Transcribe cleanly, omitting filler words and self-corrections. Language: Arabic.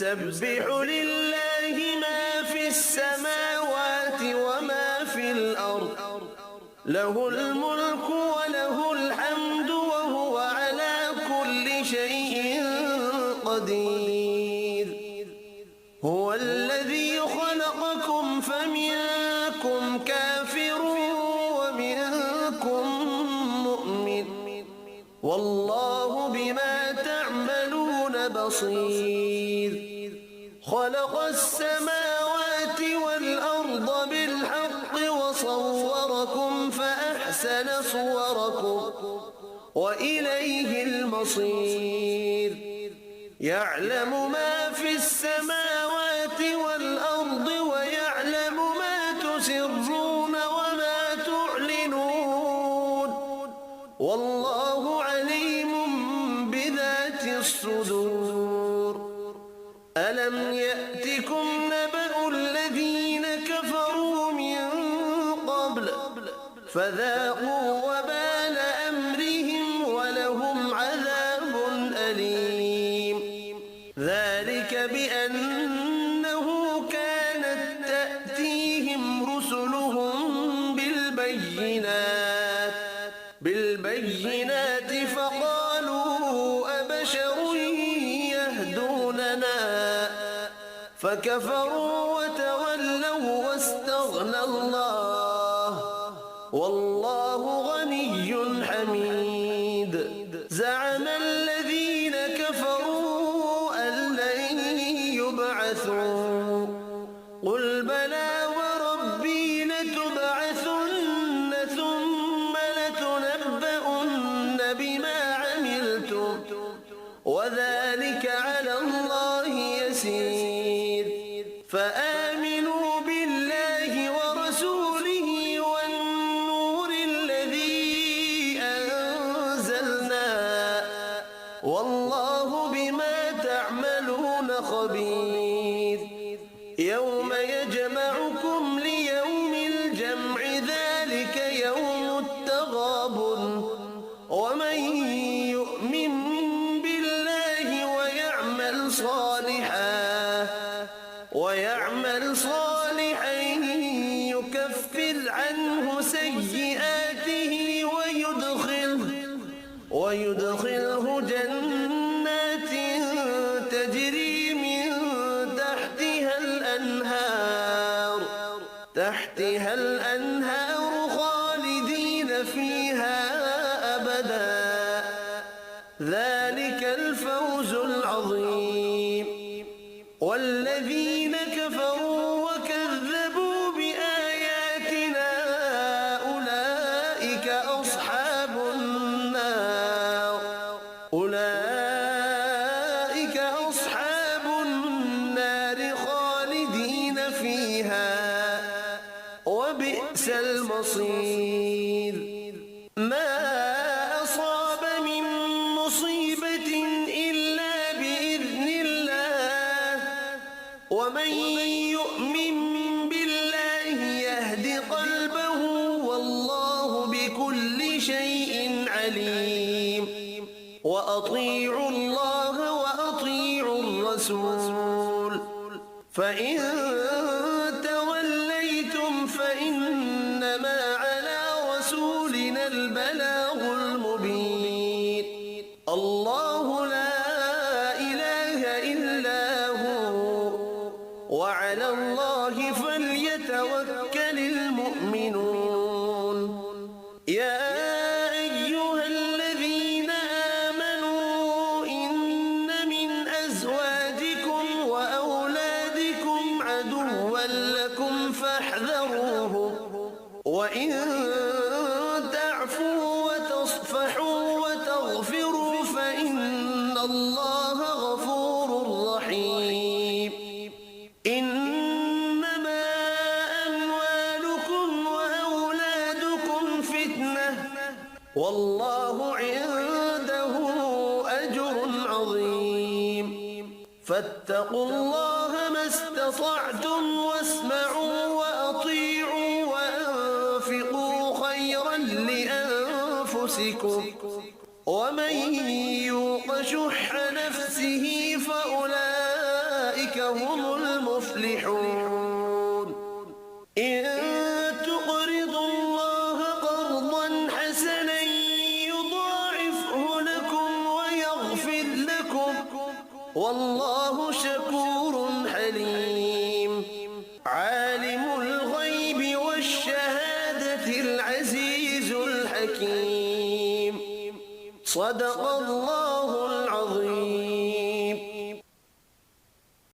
يسبح لله ما في السماوات وما في الأرض له الملك وله الحمد وهو على كل شيء قدير هو الذي خلقكم فمنكم كافر ومنكم مؤمن والله بما تعملون بصير خلق السماوات والأرض بالحق وصوركم فأحسن صوركم وإليه المصير يعلم ما في السماوات والأرض ويعلم ما تسرون وما تعلنون والله عليم بذات الصدور ألم يأتكم نبأ الذين كفروا من قبل فذاقوا وبال أمرهم ولهم عذاب أليم ذلك بأنه كانت تأتيهم رسلهم بالبينات فقالوا أبشر يهدوننا فكفروا وتولوا واستغنى الله والله غني حميد زعم الذين كفروا أن لن يبعثوا قل بلى وربي لتبعثن ثم لتنبؤن بما عملتم وذلك على الله يسير فآمنوا بالله ورسوله والنور الذي أنزلنا والله بما تعملون خبير يوم يجمعكم ليوم الجمع ذلك يوم التغابن ومن يؤمن بالله ويعمل صالحا يكفر عنه سيئاته ويدخله جنات تجري من تحتها الأنهار خالدين فيها أبدا ذلك الفوز العظيم والذين كفروا وكذبوا بآياتنا أولئك أصحاب النار خالدين فيها وبئس المصير ما أصاب من مصيبة إلا بإذن الله ومن يؤمن بالله يهد قلبه والله بكل شيء عليم وأطيعوا الله وأطيعوا الرسول فإن توليتم فإنما على رسولنا البلاغ المبين الله لا إله إلا هو وعلى الله فليتوكل المؤمنون يا أيها الذين آمنوا إن من أزواجكم وأولادكم عدوا لكم فاحذروهم وإن تعفوا وتصفحوا وتغفروا فإن الله غفور رحيم إنما أموالكم وأولادكم فتنة والله عنده أجر عظيم فاتقوا الله ما استطعتم واسمعوا وأطيعوا وأنفقوا خيرا لأنفسكم ومن يوق شح نفسه فأولئك أولئك هم المفلحون إن تقرضوا الله قرضا حسنا يضاعفه لكم ويغفر لكم والله شكور حليم عالم الغيب والشهادة العزيز الحكيم صدق الله